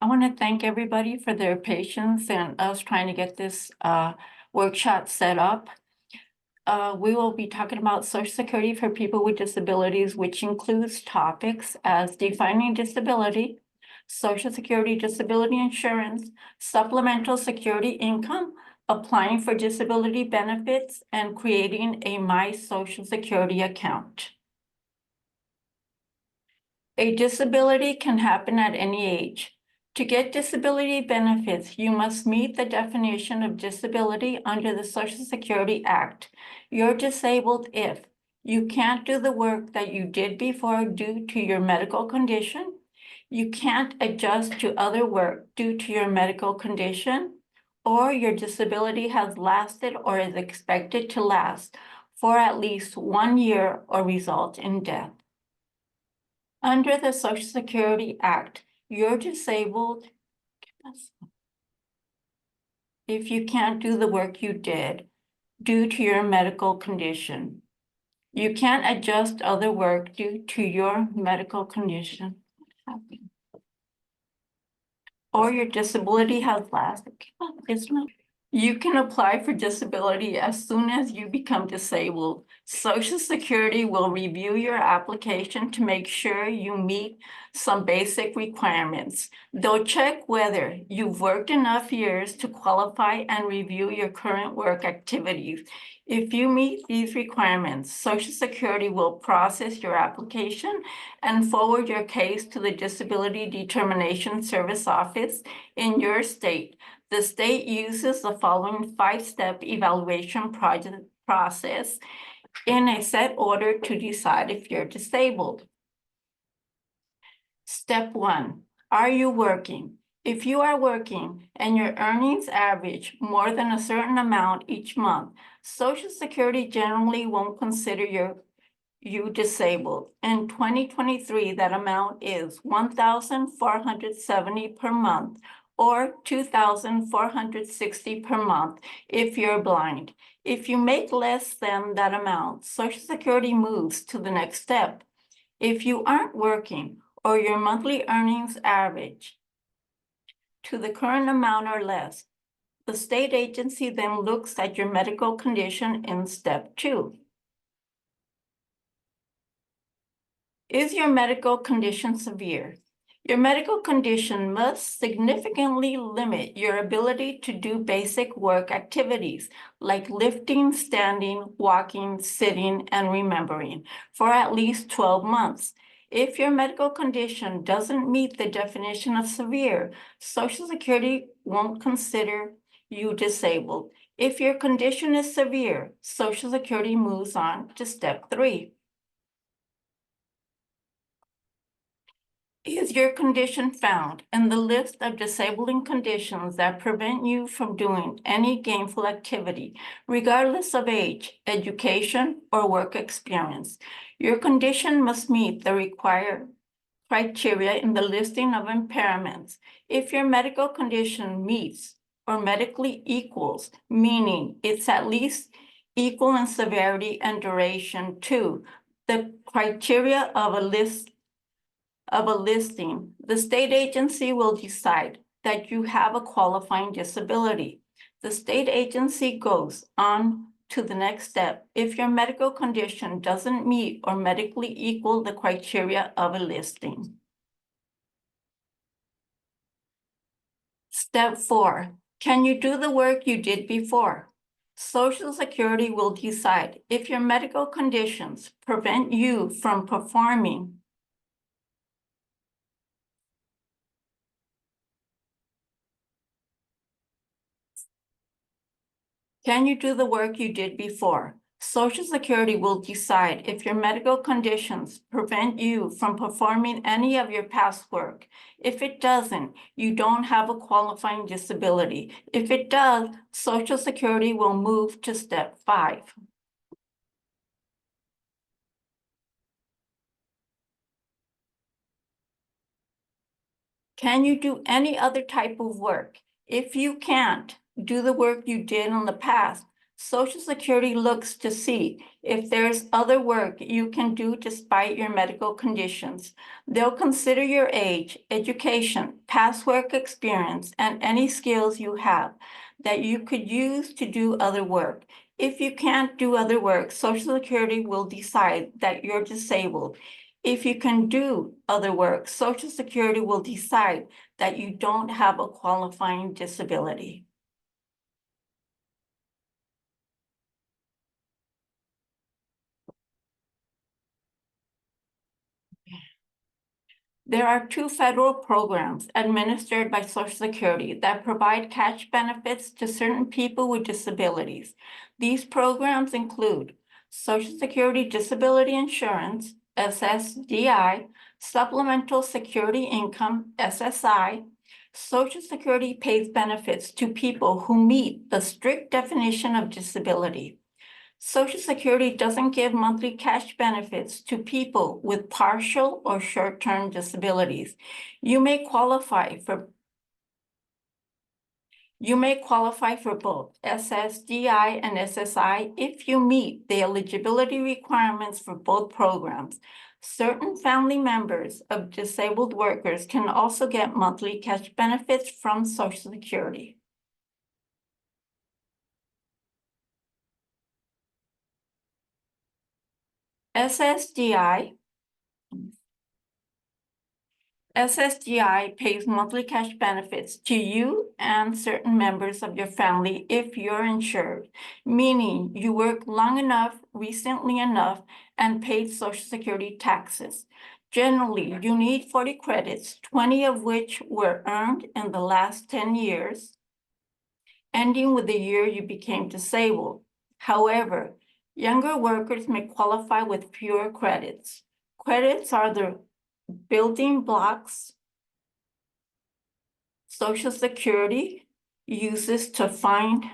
I want to thank everybody for their patience and us trying to get this workshop set up. We will be talking about Social Security for people with disabilities, which includes topics as defining disability, Social Security disability insurance, supplemental security income, applying for disability benefits, and creating a My Social Security account. A disability can happen at any age. To get disability benefits, you must meet the definition of disability under the Social Security Act. You're disabled if you can't do the work that you did before due to your medical condition, you can't adjust to other work due to your medical condition, or your disability has lasted or is expected to last for at least 1 year or result in death. Under the Social Security Act, you're disabled if you can't do the work you did due to your medical condition. You can't adjust other work due to your medical condition. Or your disability has lasted. You can apply for disability as soon as you become disabled. Social Security will review your application to make sure you meet some basic requirements. They'll check whether you've worked enough years to qualify and review your current work activities. If you meet these requirements, Social Security will process your application and forward your case to the Disability Determination Service Office in your state. The state uses the following 5-step evaluation process in a set order to decide if you're disabled. Step 1, are you working? If you are working and your earnings average more than a certain amount each month, Social Security generally won't consider you disabled. In 2023, that amount is $1,470 per month, or $2,460 per month if you're blind. If you make less than that amount, Social Security moves to the next step. If you aren't working or your monthly earnings average to the current amount or less, the state agency then looks at your medical condition in step 2. Is your medical condition severe? Your medical condition must significantly limit your ability to do basic work activities like lifting, standing, walking, sitting, and remembering for at least 12 months. If your medical condition doesn't meet the definition of severe, Social Security won't consider you disabled. If your condition is severe, Social Security moves on to step 3. Is your condition found in the list of disabling conditions that prevent you from doing any gainful activity, regardless of age, education, or work experience? Your condition must meet the required criteria in the listing of impairments. If your medical condition meets or medically equals, meaning it's at least equal in severity and duration to the criteria of a listing, the state agency will decide that you have a qualifying disability. The state agency goes on to the next step if your medical condition doesn't meet or medically equal the criteria of a listing. Step 4, can you do the work you did before? Social Security will decide if your medical conditions prevent you from performing Can you do the work you did before? Social Security will decide if your medical conditions prevent you from performing any of your past work. If it doesn't, you don't have a qualifying disability. If it does, Social Security will move to step 5. Can you do any other type of work? If you can't do the work you did in the past, Social Security looks to see if there's other work you can do despite your medical conditions. They'll consider your age, education, past work experience, and any skills you have that you could use to do other work. If you can't do other work, Social Security will decide that you're disabled. If you can do other work, Social Security will decide that you don't have a qualifying disability. There are two federal programs administered by Social Security that provide cash benefits to certain people with disabilities. These programs include Social Security Disability Insurance, SSDI, Supplemental Security Income, SSI. Social Security pays benefits to people who meet the strict definition of disability. Social Security doesn't give monthly cash benefits to people with partial or short-term disabilities. You may qualify for both SSDI and SSI if you meet the eligibility requirements for both programs. Certain family members of disabled workers can also get monthly cash benefits from Social Security. SSDI pays monthly cash benefits to you and certain members of your family if you're insured, meaning you worked long enough, recently enough, and paid Social Security taxes. Generally, you need 40 credits, 20 of which were earned in the last 10 years, ending with the year you became disabled. However, younger workers may qualify with fewer credits. Credits are the building blocks Social Security uses to find,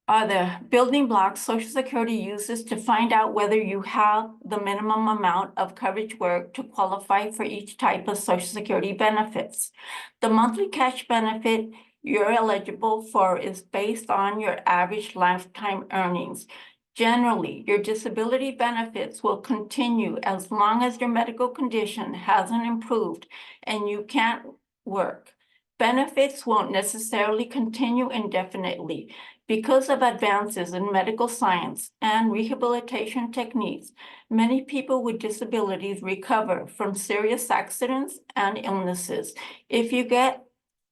the building blocks Social Security uses to find out whether you have the minimum amount of coverage work to qualify for each type of Social Security benefits. The monthly cash benefit you're eligible for is based on your average lifetime earnings. Generally, your disability benefits will continue as long as your medical condition hasn't improved and you can't work. Benefits won't necessarily continue indefinitely. Because of advances in medical science and rehabilitation techniques, many people with disabilities recover from serious accidents and illnesses. If you get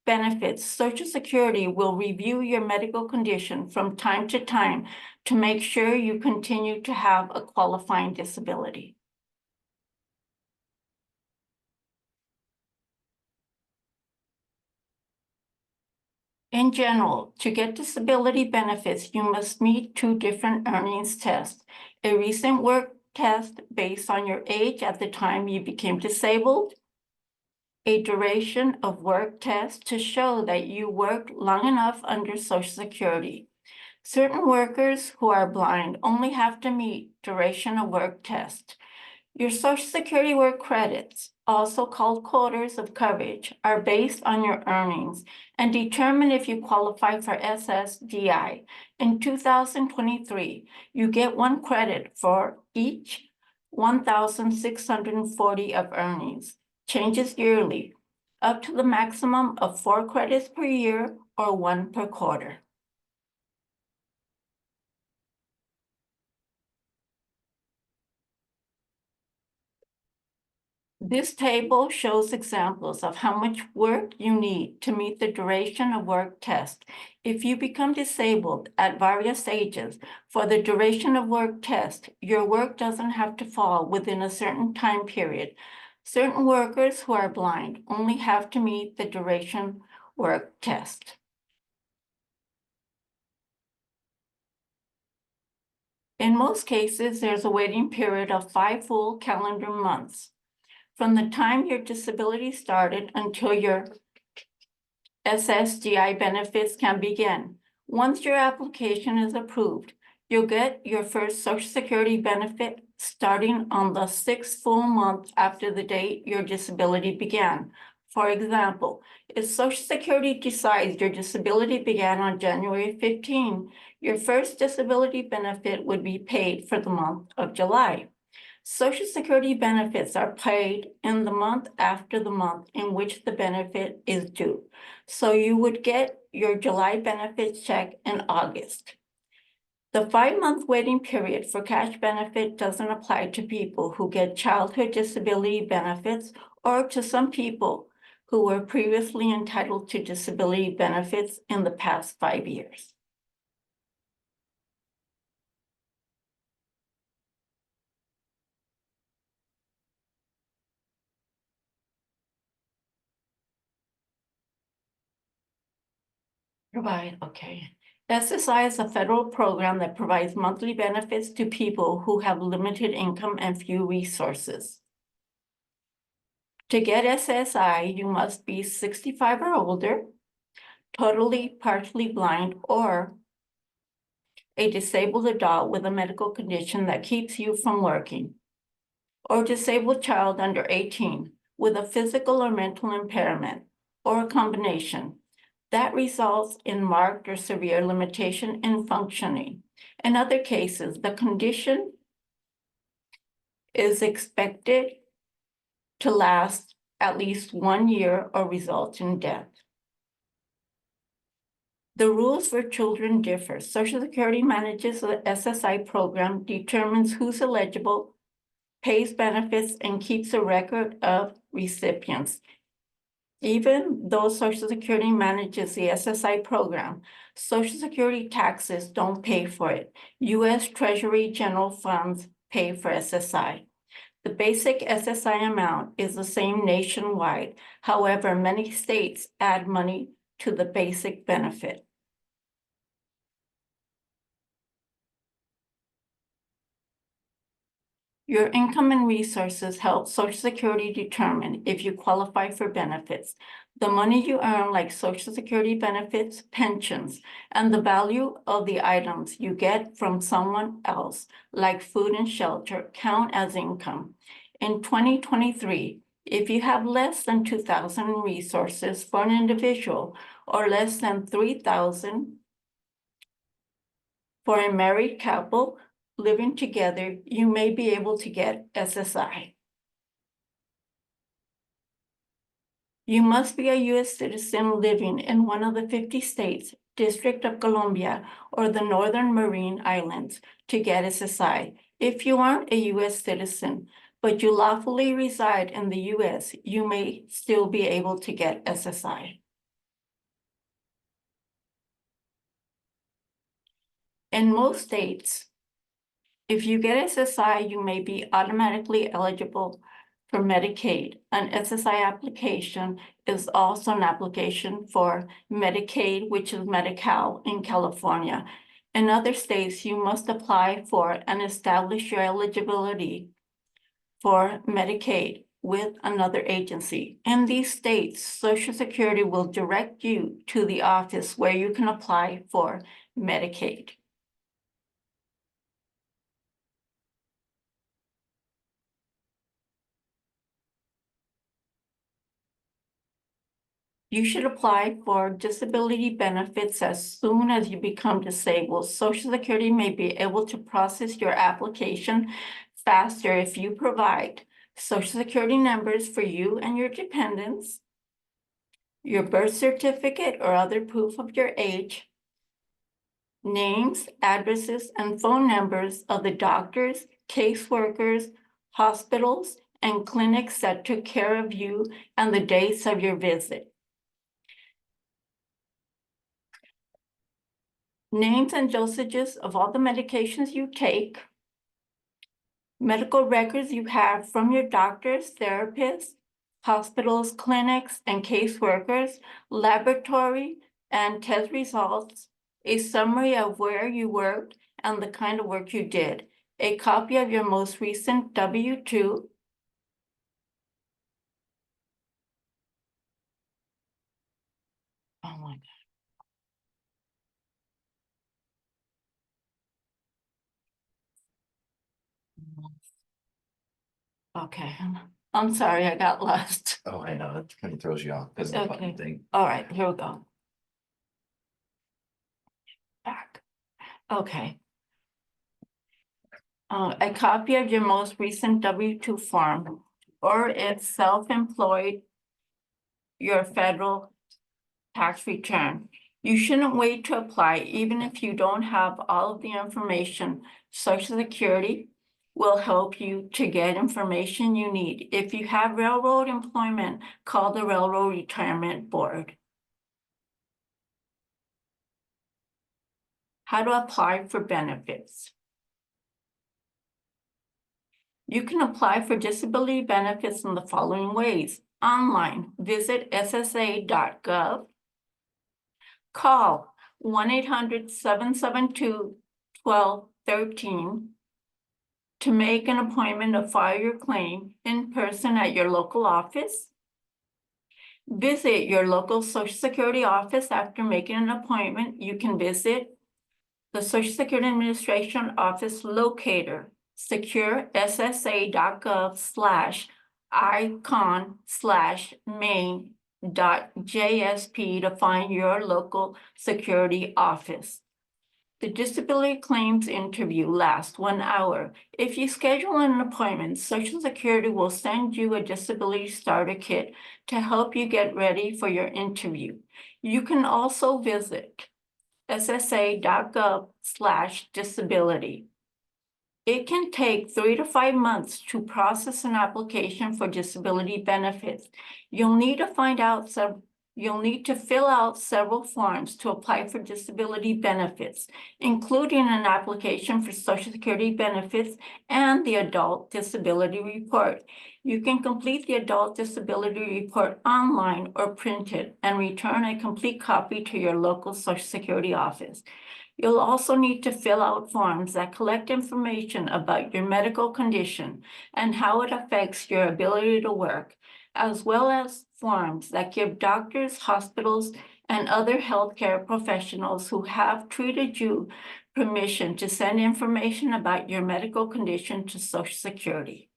benefits, Social Security will review your medical condition from time to time to make sure you continue to have a qualifying disability. In general, to get disability benefits, you must meet two different earnings tests. A recent work test based on your age at the time you became disabled, a duration of work test to show that you worked long enough under Social Security. Certain workers who are blind only have to meet duration of work test. Your Social Security work credits, also called quarters of coverage, are based on your earnings and determine if you qualify for SSDI. In 2023, you get 1 credit for each 1,640 of earnings. Changes yearly, up to the maximum of 4 credits per year or 1 per quarter. This table shows examples of how much work you need to meet the duration of work test. If you become disabled at various ages for the duration of work test, your work doesn't have to fall within a certain time period. Certain workers who are blind only have to meet the duration work test. In most cases, there's a waiting period of 5 full calendar months from the time your disability started until your SSDI benefits can begin. Once your application is approved, you'll get your first Social Security benefit starting on the 6th full month after the date your disability began. For example, if Social Security decides your disability began on January 15, your first disability benefit would be paid for the month of July. Social Security benefits are paid in the month after the month in which the benefit is due. So you would get your July benefits check in August. The 5-month waiting period for cash benefit doesn't apply to people who get childhood disability benefits or to some people who were previously entitled to disability benefits in the past 5 years. Right, okay. SSI is a federal program that provides monthly benefits to people who have limited income and few resources. To get SSI, you must be 65 or older, totally, partially blind, or a disabled adult with a medical condition that keeps you from working, or disabled child under 18 with a physical or mental impairment, or a combination that results in marked or severe limitation in functioning. In other cases, the condition is expected to last at least 1 year or result in death. The rules for children differ. Social Security manages the SSI program, determines who's eligible, pays benefits, and keeps a record of recipients. Even though Social Security manages the SSI program, Social Security taxes don't pay for it. U.S. Treasury general funds pay for SSI. The basic SSI amount is the same nationwide. However, many states add money to the basic benefit. Your income and resources help Social Security determine if you qualify for benefits. The money you earn, like Social Security benefits, pensions, and the value of the items you get from someone else, like food and shelter, count as income. In 2023, if you have less than 2,000 in resources for an individual or less than 3,000 for a married couple living together, you may be able to get SSI. You must be a U.S. citizen living in one of the 50 states, District of Columbia, or the Northern Marine Islands to get SSI. If you aren't a U.S. citizen, but you lawfully reside in the U.S., you may still be able to get SSI. In most states, if you get SSI, you may be automatically eligible for Medicaid. An SSI application is also an application for Medicaid, which is Medi-Cal in California. In other states, you must apply for and establish your eligibility for Medicaid with another agency. In these states, Social Security will direct you to the office where you can apply for Medicaid. You should apply for disability benefits as soon as you become disabled. Social Security may be able to process your application faster if you provide Social Security numbers for you and your dependents, your birth certificate or other proof of your age, names, addresses, and phone numbers of the doctors, caseworkers, hospitals, and clinics that took care of you and the dates of your visit. Names and dosages of all the medications you take, medical records you have from your doctors, therapists, hospitals, clinics, and caseworkers, laboratory and test results, a summary of where you worked and the kind of work you did, a copy of your most recent W-2, oh my God. Okay. I'm sorry, I got lost. Oh, I know, that kind of throws you off because of the Okay. button thing. All right, here we go. Back. Okay. A copy of your most recent W-2 form, or if self-employed, your federal tax return. You shouldn't wait to apply, even if you don't have all of the information. Social Security will help you to get information you need. If you have railroad employment, call the Railroad Retirement Board. How to apply for benefits. You can apply for disability benefits in the following ways. Online, visit ssa.gov. Call 1-800-772-1213 to make an appointment to file your claim in person at your local office. Visit your local Social Security office after making an appointment. You can visit the Social Security Administration office locator, secure.ssa.gov/icon/main.jsp to find your local security office. The disability claims interview lasts 1 hour. If you schedule an appointment, Social Security will send you a disability starter kit to help you get ready for your interview. You can also visit ssa.gov/disability. It can take 3 to 5 months to process an application for disability benefits. You'll need to fill out several forms to apply for disability benefits, including an application for Social Security benefits and the Adult Disability Report. You can complete the Adult Disability Report online or print it and return a complete copy to your local Social Security office. You'll also need to fill out forms that collect information about your medical condition and how it affects your ability to work, as well as forms that give doctors, hospitals, and other healthcare professionals who have treated you permission to send information about your medical condition to Social Security.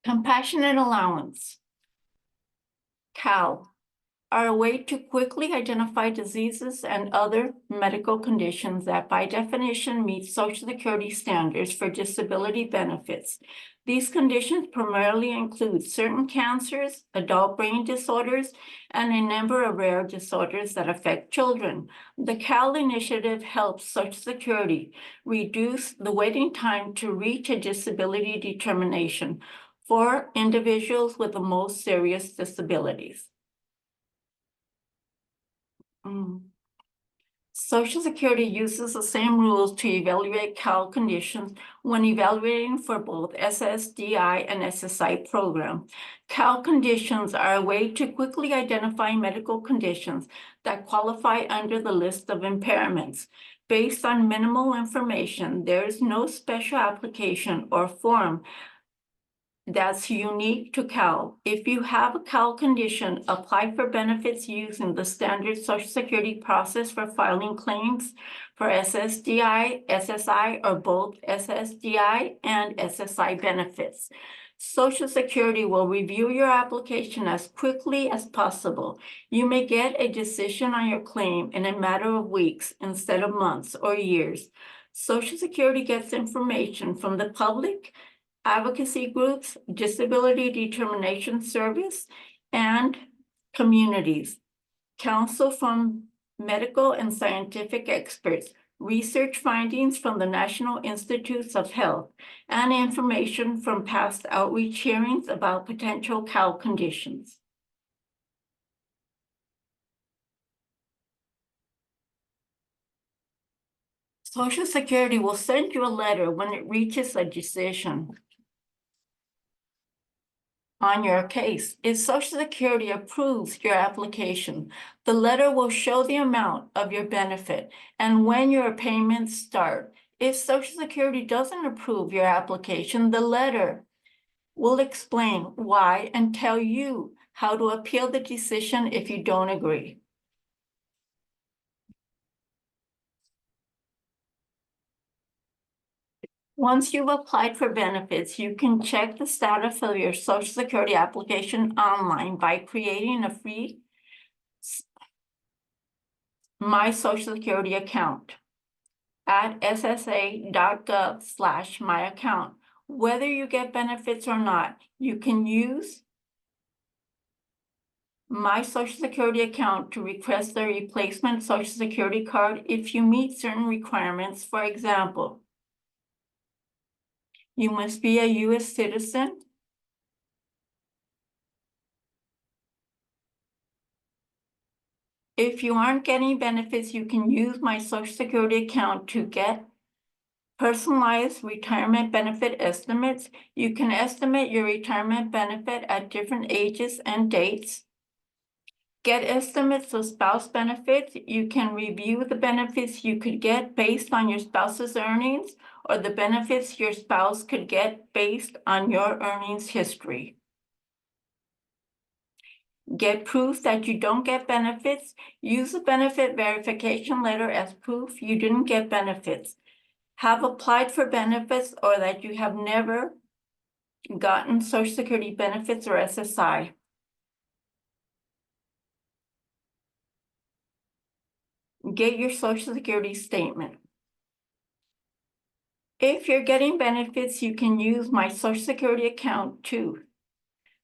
Compassionate allowance, CAL, are a way to quickly identify diseases and other medical conditions that by definition meet Social Security standards for disability benefits. These conditions primarily include certain cancers, adult brain disorders, and a number of rare disorders that affect children. The CAL initiative helps Social Security reduce the waiting time to reach a disability determination for individuals with the most serious disabilities. Social Security uses the same rules to evaluate CAL conditions when evaluating for both SSDI and SSI program. CAL conditions are a way to quickly identify medical conditions that qualify under the list of impairments. Based on minimal information, there is no special application or form that's unique to CAL. If you have a CAL condition, apply for benefits using the standard Social Security process for filing claims for SSDI, SSI, or both SSDI and SSI benefits. Social Security will review your application as quickly as possible. You may get a decision on your claim in a matter of weeks instead of months or years. Social Security gets information from the public, advocacy groups, disability determination service, and communities. Counsel from medical and scientific experts, research findings from the National Institutes of Health, and information from past outreach hearings about potential CAL conditions. Social Security will send you a letter when it reaches a decision on your case. If Social Security approves your application, the letter will show the amount of your benefit and when your payments start. If Social Security doesn't approve your application, the letter will explain why and tell you how to appeal the decision if you don't agree. Once you've applied for benefits, you can check the status of your Social Security application online by creating a free My Social Security account at ssa.gov/myaccount. Whether you get benefits or not, you can use My Social Security account to request a replacement Social Security card if you meet certain requirements. For example, you must be a U.S. citizen. If you aren't getting benefits, you can use My Social Security account to get personalized retirement benefit estimates. You can estimate your retirement benefit at different ages and dates. Get estimates of spouse benefits. You can review the benefits you could get based on your spouse's earnings or the benefits your spouse could get based on your earnings history. Get proof that you don't get benefits. Use a benefit verification letter as proof you didn't get benefits. Have applied for benefits or that you have never gotten Social Security benefits or SSI. Get your Social Security statement. If you're getting benefits, you can use My Social Security account to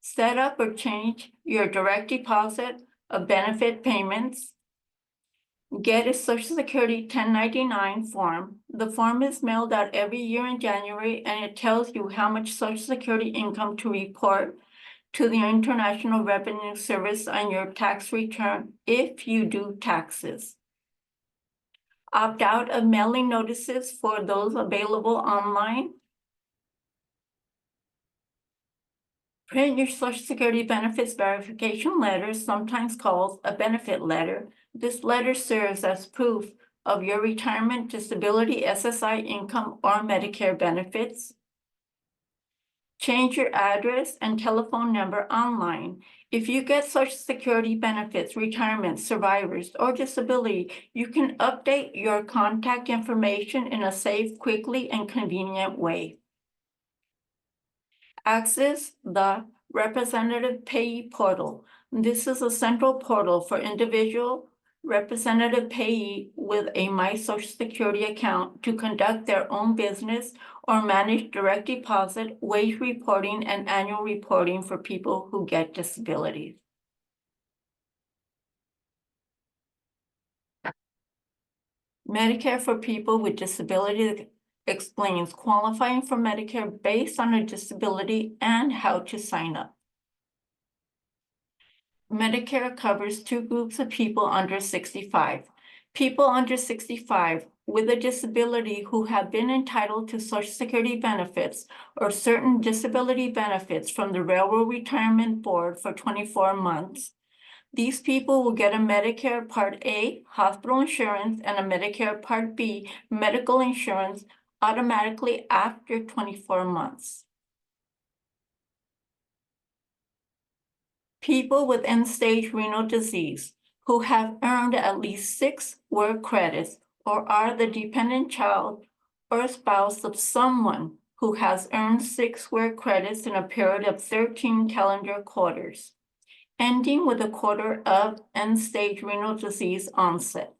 set up or change your direct deposit of benefit payments. Get a Social Security 1099 form. The form is mailed out every year in January, and it tells you how much Social Security income to report to the International Revenue Service on your tax return if you do taxes. Opt out of mailing notices for those available online. Print your Social Security benefits verification letter, sometimes called a benefit letter. This letter serves as proof of your retirement, disability, SSI income, or Medicare benefits. Change your address and telephone number online. If you get Social Security benefits, retirement, survivors, or disability, you can update your contact information in a safe, quickly, and convenient way. Access the Representative Payee Portal. This is a central portal for individual representative payee with a My Social Security account to conduct their own business or manage direct deposit, wage reporting, and annual reporting for people who get disabilities. Medicare for people with disabilities explains qualifying for Medicare based on a disability and how to sign up. Medicare covers two groups of people under 65. People under 65 with a disability who have been entitled to Social Security benefits or certain disability benefits from the Railroad Retirement Board for 24 months. These people will get a Medicare Part A hospital insurance and a Medicare Part B medical insurance automatically after 24 months. People with end-stage renal disease who have earned at least 6 work credits or are the dependent child or spouse of someone who has earned 6 work credits in a period of 13 calendar quarters, ending with a quarter of end-stage renal disease onset.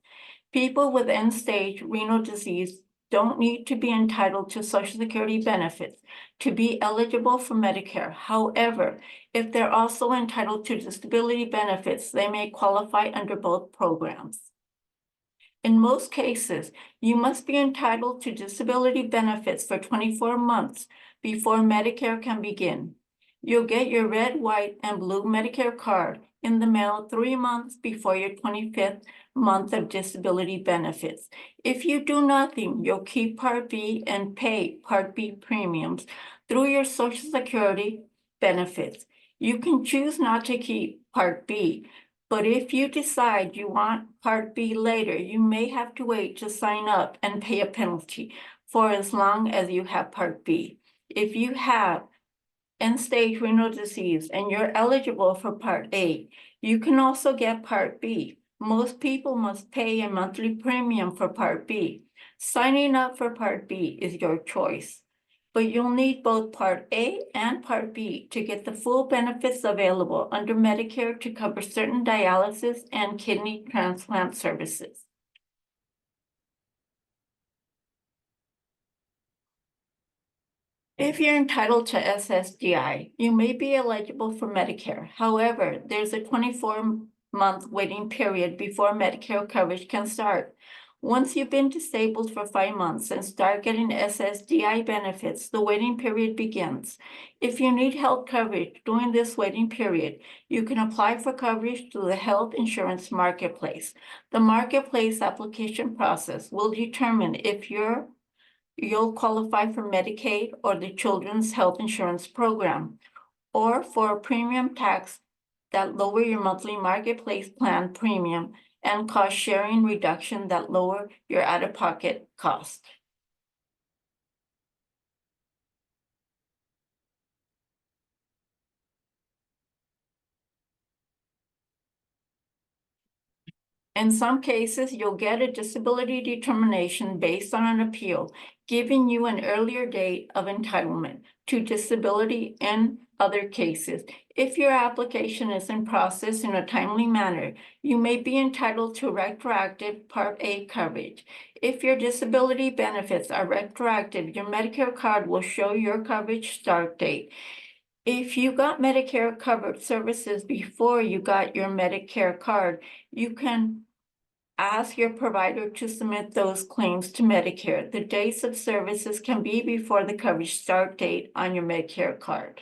People with end-stage renal disease don't need to be entitled to Social Security benefits to be eligible for Medicare. However, if they're also entitled to disability benefits, they may qualify under both programs. In most cases, you must be entitled to disability benefits for 24 months before Medicare can begin. You'll get your red, white, and blue Medicare card in the mail 3 months before your 25th month of disability benefits. If you do nothing, you'll keep Part B and pay Part B premiums through your Social Security benefits. You can choose not to keep Part B, but if you decide you want Part B later, you may have to wait to sign up and pay a penalty for as long as you have Part B. If you have end-stage renal disease and you're eligible for Part A, you can also get Part B. Most people must pay a monthly premium for Part B. Signing up for Part B is your choice. but you'll need both Part A and Part B to get the full benefits available under Medicare to cover certain dialysis and kidney transplant services. If you're entitled to SSDI, you may be eligible for Medicare. However, there's a 24-month waiting period before Medicare coverage can start. Once you've been disabled for 5 months and start getting SSDI benefits, the waiting period begins. If you need health coverage during this waiting period, you can apply for coverage through the Health Insurance Marketplace. The Marketplace application process will determine if you'll qualify for Medicaid or the Children's Health Insurance Program, or for a premium tax that lower your monthly marketplace plan premium and cost sharing reduction that lower your out-of-pocket cost. In some cases, you'll get a disability determination based on an appeal, giving you an earlier date of entitlement to disability. In other cases, if your application is in process in a timely manner, you may be entitled to retroactive Part A coverage. If your disability benefits are retroactive, your Medicare card will show your coverage start date. If you got Medicare covered services before you got your Medicare card, you can ask your provider to submit those claims to Medicare. The dates of services can be before the coverage start date on your Medicare card.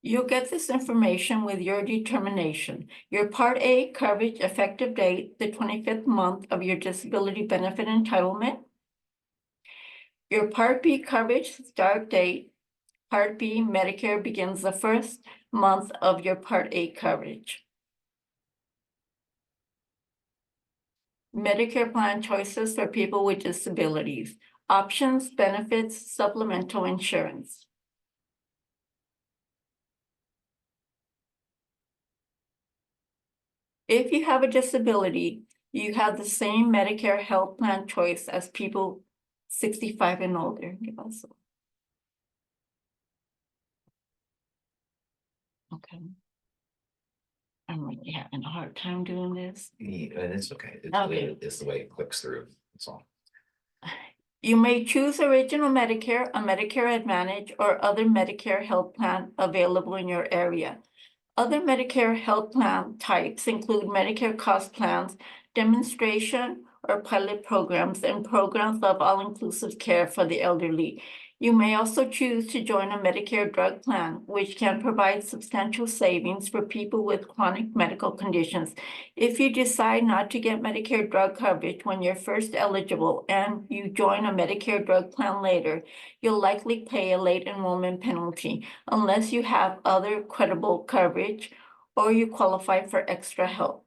You'll get this information with your determination. Your Part A coverage effective date, the 25th month of your disability benefit entitlement. Your Part B coverage start date. Part B Medicare begins the first month of your Part A coverage. Medicare plan choices for people with disabilities. Options, benefits, supplemental insurance. If you have a disability, you have the same Medicare health plan choice as people 65 and older. Okay. I'm really having a hard time doing this. Yeah, and it's okay. Okay. It's the way it clicks through. That's all. You may choose Original Medicare, a Medicare Advantage, or other Medicare health plan available in your area. Other Medicare health plan types include Medicare cost plans, demonstration or pilot programs, and programs of all-inclusive care for the elderly. You may also choose to join a Medicare drug plan, which can provide substantial savings for people with chronic medical conditions. If you decide not to get Medicare drug coverage when you're first eligible and you join a Medicare drug plan later, you'll likely pay a late enrollment penalty unless you have other credible coverage or you qualify for extra help.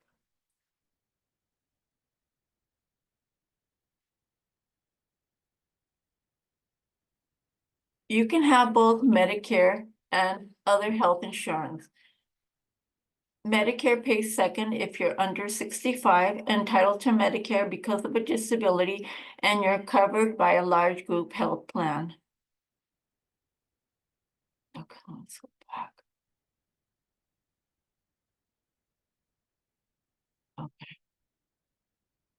You can have both Medicare and other health insurance. Medicare pays second if you're under 65, entitled to Medicare because of a disability, and you're covered by a large group health plan. Okay, let's go back. Okay.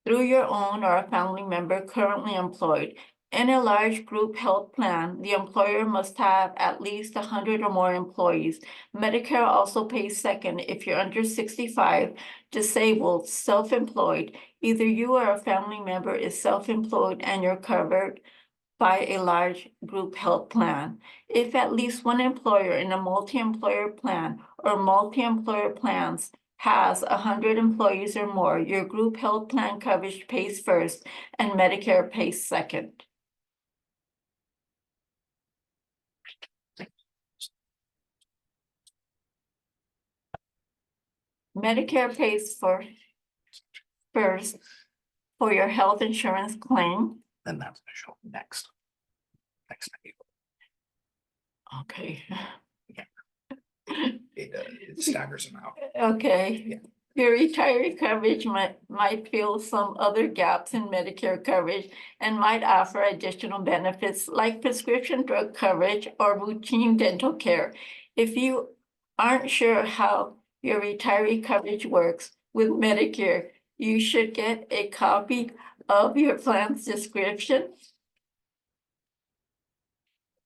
Through your own or a family member currently employed. In a large group health plan, the employer must have at least 100 or more employees. Medicare also pays second if you're under 65, disabled, self-employed. Either you or a family member is self-employed and you're covered by a large group health plan. If at least one employer in a multi-employer plan or multi-employer plans has 100 employees or more, your group health plan coverage pays first and Medicare pays second. Medicare pays first for your health insurance claim. Then that's gonna show next. Next menu. Okay. It staggers them out. Okay. Yeah. Your retiree coverage might fill some other gaps in Medicare coverage and might offer additional benefits like prescription drug coverage or routine dental care. If you aren't sure how your retiree coverage works with Medicare, you should get a copy of your plan's description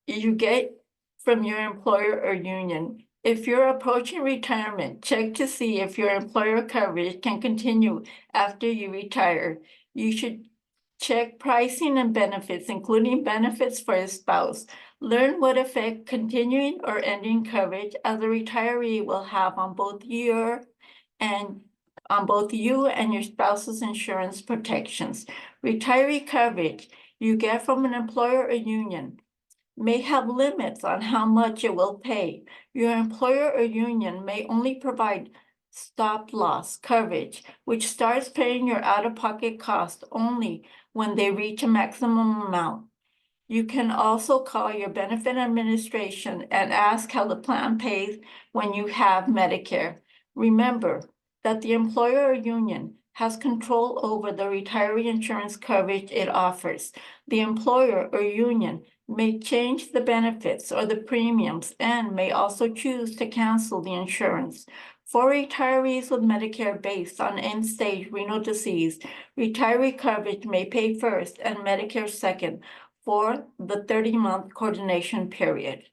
you get from your employer or union. If you're approaching retirement, check to see if your employer coverage can continue after you retire. You should check pricing and benefits, including benefits for a spouse. Learn what effect continuing or ending coverage as a retiree will have on both you and your spouse's insurance protections. Retiree coverage you get from an employer or union may have limits on how much it will pay. Your employer or union may only provide stop loss coverage, which starts paying your out-of-pocket cost only when they reach a maximum amount. You can also call your benefit administration and ask how the plan pays when you have Medicare. Remember that the employer or union has control over the retiree insurance coverage it offers. The employer or union may change the benefits or the premiums and may also choose to cancel the insurance. For retirees with Medicare based on end-stage renal disease, retiree coverage may pay first and Medicare second for the 30-month coordination period.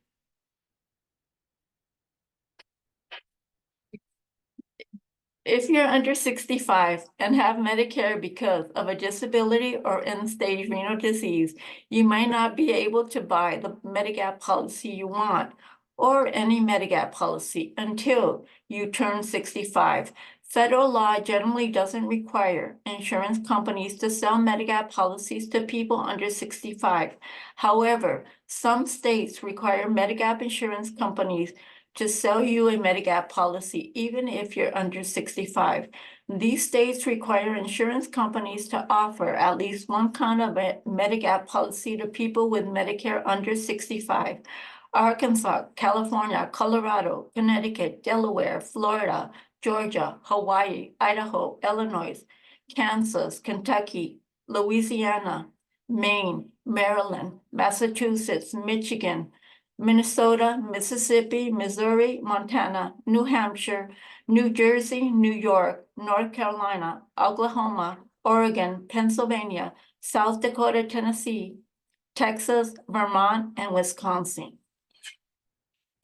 If you're under 65 and have Medicare because of a disability or end-stage renal disease, you might not be able to buy the Medigap policy you want or any Medigap policy until you turn 65. Federal law generally doesn't require insurance companies to sell Medigap policies to people under 65. However, some states require Medigap insurance companies to sell you a Medigap policy, even if you're under 65. These states require insurance companies to offer at least one kind of a Medigap policy to people with Medicare under 65. Arkansas, California, Colorado, Connecticut, Delaware, Florida, Georgia, Hawaii, Idaho, Illinois, Kansas, Kentucky, Louisiana, Maine, Maryland, Massachusetts, Michigan, Minnesota, Mississippi, Missouri, Montana, New Hampshire, New Jersey, New York, North Carolina, Oklahoma, Oregon, Pennsylvania, South Dakota, Tennessee, Texas, Vermont, and Wisconsin.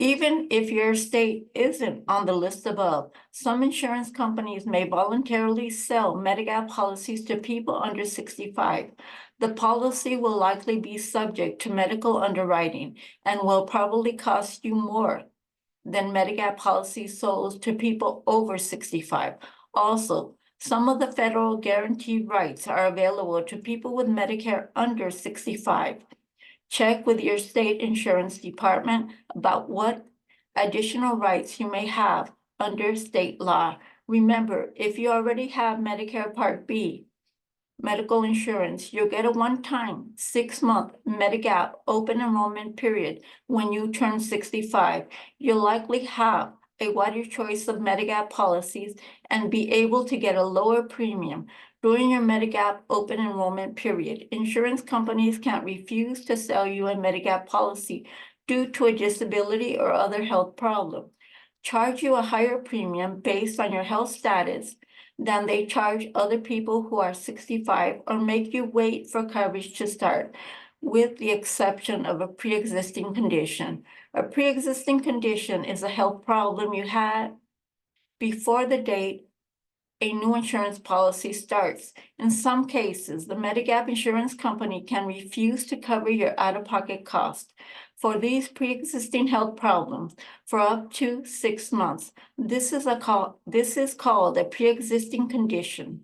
Even if your state isn't on the list above, some insurance companies may voluntarily sell Medigap policies to people under 65. The policy will likely be subject to medical underwriting and will probably cost you more than Medigap policies sold to people over 65. Also, some of the federal guaranteed rights are available to people with Medicare under 65. Check with your state insurance department about what additional rights you may have under state law. Remember, if you already have Medicare Part B medical insurance, you'll get a one-time 6-month Medigap open enrollment period when you turn 65. You'll likely have a wider choice of Medigap policies and be able to get a lower premium during your Medigap open enrollment period. Insurance companies can't refuse to sell you a Medigap policy due to a disability or other health problem, charge you a higher premium based on your health status than they charge other people who are 65, or make you wait for coverage to start, with the exception of a pre-existing condition. A pre-existing condition is a health problem you had before the date a new insurance policy starts. In some cases, the Medigap insurance company can refuse to cover your out-of-pocket cost for these pre-existing health problems for up to 6 months. This is called a pre-existing condition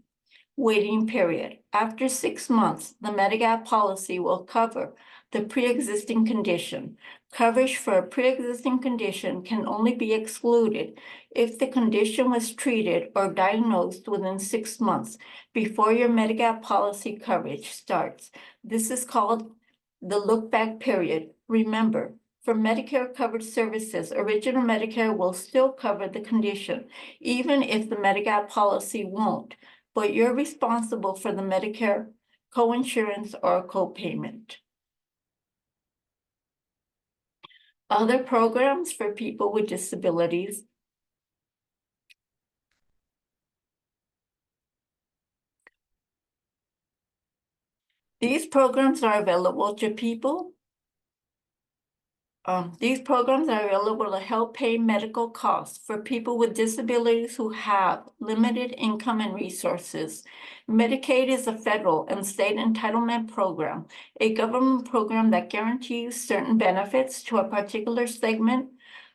waiting period. After 6 months, the Medigap policy will cover the pre-existing condition. Coverage for a pre-existing condition can only be excluded if the condition was treated or diagnosed within 6 months before your Medigap policy coverage starts. This is called the look-back period. Remember, For Medicare covered services, original Medicare will still cover the condition, even if the Medigap policy won't, but you're responsible for the Medicare coinsurance or copayment. Other programs for people with disabilities. These programs are available to people. These programs are available to help pay medical costs for people with disabilities who have limited income and resources. Medicaid is a federal and state entitlement program, a government program that guarantees certain benefits to a particular segment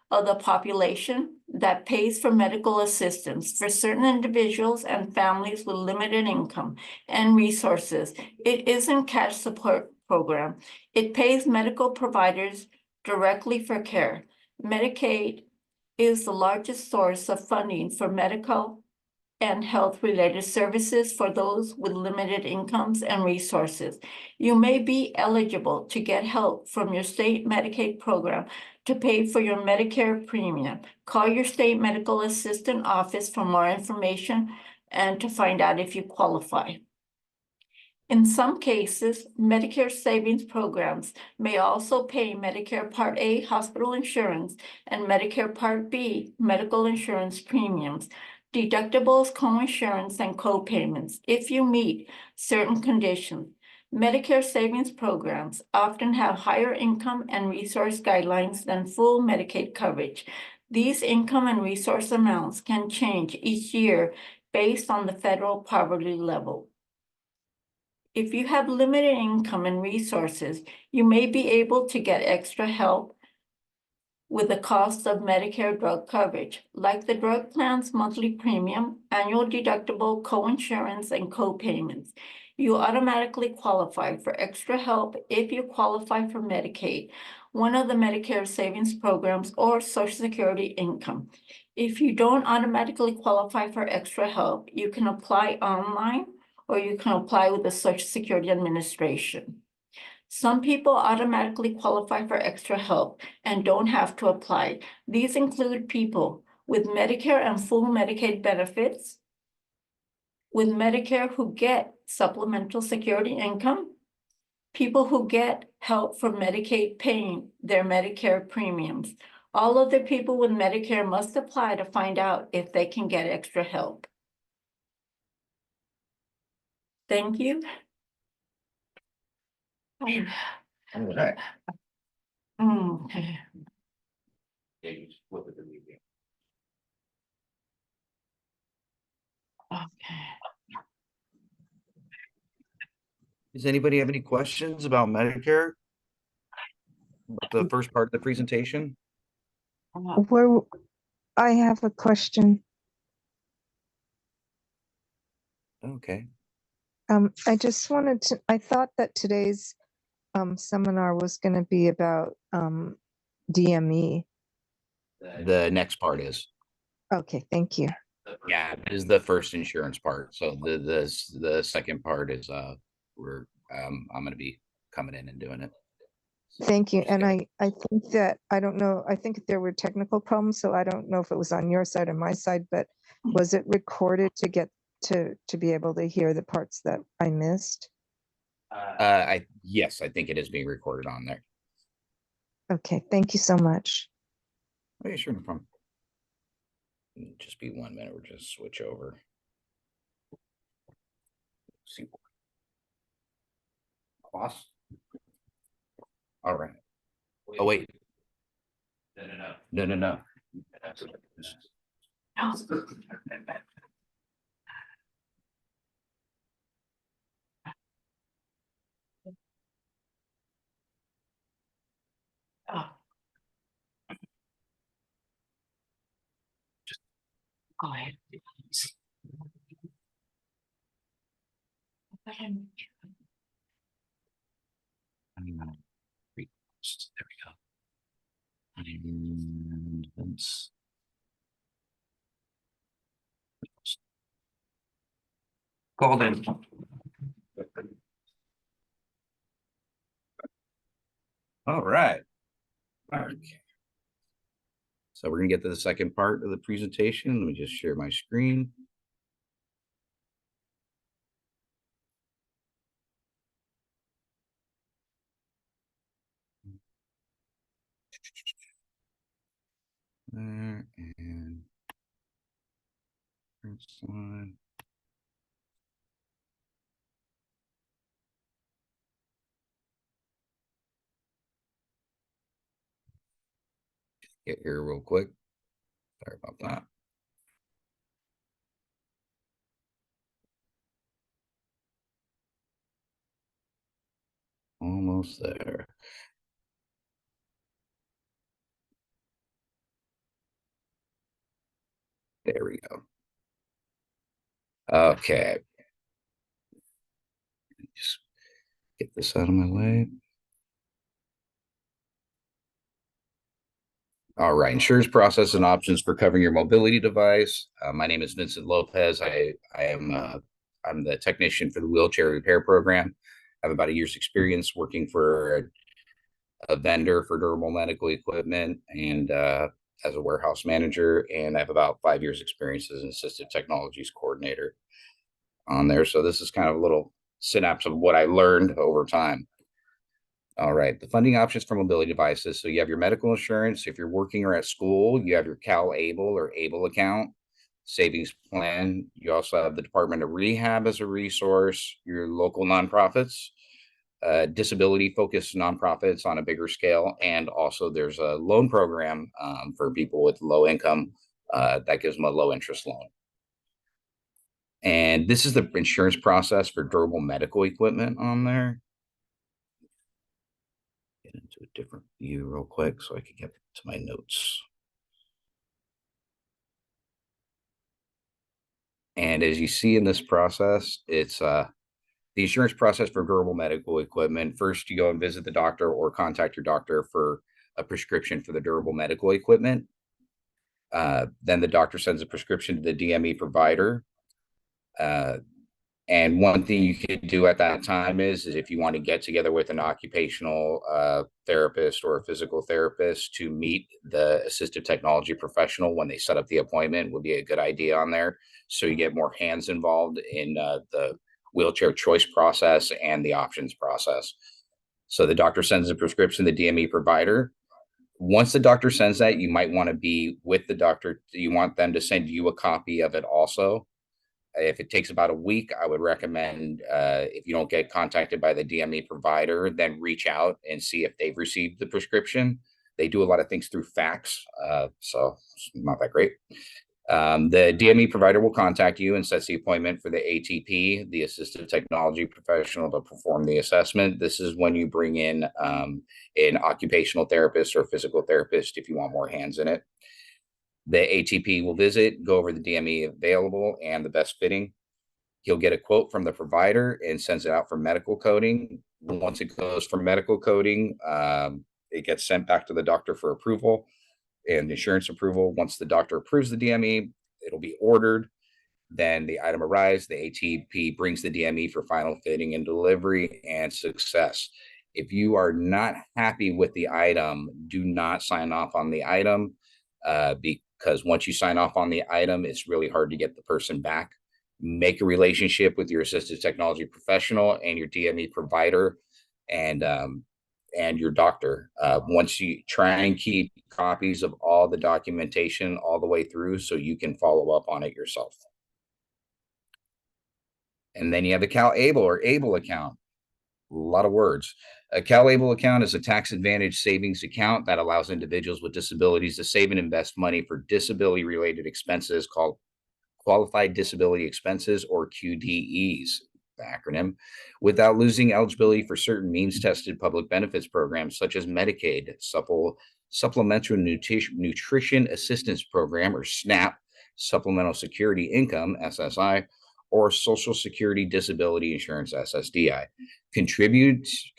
of the population that pays for medical assistance for certain individuals and families with limited income and resources. It isn't cash support program. It pays medical providers directly for care. Medicaid is the largest source of funding for medical and health-related services for those with limited incomes and resources. You may be eligible to get help from your state Medicaid program to pay for your Medicare premium. Call your state medical assistant office for more information and to find out if you qualify. In some cases, Medicare savings programs may also pay Medicare Part A hospital insurance and Medicare Part B medical insurance premiums, deductibles, coinsurance, and co-payments if you meet certain conditions. Medicare savings programs often have higher income and resource guidelines than full Medicaid coverage. These income and resource amounts can change each year based on the federal poverty level. If you have limited income and resources, you may be able to get extra help with the cost of Medicare drug coverage, like the drug plan's monthly premium, annual deductible, coinsurance, and co-payments. You automatically qualify for extra help if you qualify for Medicaid, one of the Medicare savings programs, or Social Security income. If you don't automatically qualify for extra help, you can apply online or you can apply with the Social Security Administration. Some people automatically qualify for extra help and don't have to apply. These include people with Medicare and full Medicaid benefits, with Medicare who get supplemental security income, people who get help from Medicaid paying their Medicare premiums. All of the people with Medicare must apply to find out if they can get extra help. Thank you. All right. Okay. Yeah, you just flip it to the beginning. Okay. Does anybody have any questions about Medicare? About the first part of the presentation? Where I have a question. Okay. I just wanted to, I thought that today's seminar was going to be about DME. The next part is, Okay, thank you. yeah, is the first insurance part. So the second part is I'm gonna be coming in and doing it. Thank you. Just And kidding. I think that, I don't know, I think there were technical problems, so I don't know if it was on your side or my side, but was it recorded to get to be able to hear the parts that I missed? Yes, I think it is being recorded on there. Okay, thank you so much. Okay, sure, no problem. Just be 1 minute, we'll just switch over. See. Boss. All right. Oh, wait. No. Oh. Go ahead. There we go. And let's. Called in. All right. Okay. So we're gonna get to the second part of the presentation. Let me just share my screen. There and first one. Get here real quick. Sorry about that. Almost there. There we go. Okay. Just get this out of my way. All right, insurance process and options for covering your mobility device. My name is Vincent Lopez. I'm the technician for the wheelchair repair program. I have about a year's experience working for a vendor for durable medical equipment and as a warehouse manager, and I have about 5 years experience as an assistive technologies coordinator on there. So this is kind of a little synapse of what I learned over time. All right, the funding options for mobility devices. So you have your medical insurance. If you're working or at school, you have your Cal Able or Able account savings plan. You also have the Department of Rehab as a resource, your local nonprofits, disability focused nonprofits on a bigger scale. And also there's a loan program for people with low income that gives them a low interest loan. And this is the insurance process for durable medical equipment on there. Get into a different view real quick so I can get to my notes. And as you see in this process, it's the insurance process for durable medical equipment. First, you go and visit the doctor or contact your doctor for a prescription for the durable medical equipment. Then the doctor sends a prescription to the DME provider. And one thing you could do at that time is if you want to get together with an occupational therapist or a physical therapist to meet the assistive technology professional when they set up the appointment would be a good idea on there. So you get more hands involved in the wheelchair choice process and the options process. So the doctor sends a prescription to the DME provider. Once the doctor sends that, you might want to be with the doctor. You want them to send you a copy of it also. If it takes about a week, I would recommend if you don't get contacted by the DME provider, then reach out and see if they've received the prescription. They do a lot of things through fax, so it's not that great. The DME provider will contact you and sets the appointment for the ATP, the assistive technology professional, to perform the assessment. This is when you bring in an occupational therapist or physical therapist if you want more hands in it. The ATP will visit, go over the DME available and the best fitting. He'll get a quote from the provider and sends it out for medical coding. Once it goes for medical coding, it gets sent back to the doctor for approval and insurance approval. Once the doctor approves the DME, it'll be ordered. Then the item arrives, the ATP brings the DME for final fitting and delivery and success. If you are not happy with the item, do not sign off on the item because once you sign off on the item, it's really hard to get the person back. Make a relationship with your assistive technology professional and your DME provider and your doctor. Once you try and keep copies of all the documentation all the way through so you can follow up on it yourself. And then you have the Cal Able or Able account. A lot of words. A Cal Able account is a tax advantage savings account that allows individuals with disabilities to save and invest money for disability related expenses called Qualified Disability Expenses, or QDEs, the acronym, without losing eligibility for certain means tested public benefits programs such as Medicaid, Supplemental Nutrition Assistance Program, or SNAP, Supplemental Security Income, SSI, or Social Security Disability Insurance, SSDI.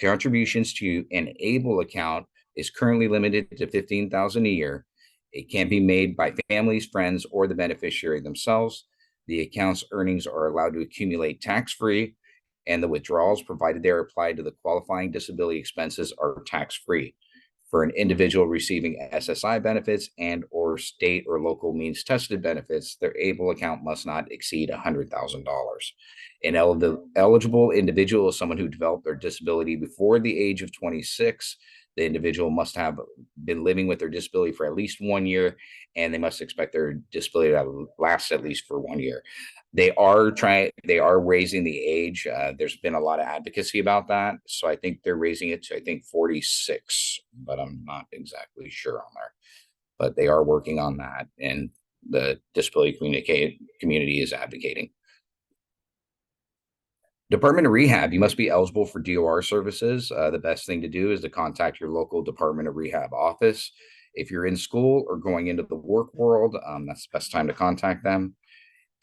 Contributions to an ABLE account is currently limited to $15,000 a year. It can be made by families, friends, or the beneficiary themselves. The account's earnings are allowed to accumulate tax-free, and the withdrawals, provided they are applied to the qualifying disability expenses, are tax-free. For an individual receiving SSI benefits and or state or local means tested benefits, their able account must not exceed $100,000. An eligible individual is someone who developed their disability before the age of 26. The individual must have been living with their disability for at least 1 year, and they must expect their disability to last at least for 1 year. They are raising the age. There's been a lot of advocacy about that. So I think they're raising it to, I think, 46, but I'm not exactly sure on there. But they are working on that, and the disability community is advocating. Department of Rehab, you must be eligible for DOR services. The best thing to do is to contact your local Department of Rehab office. If you're in school or going into the work world, that's the best time to contact them.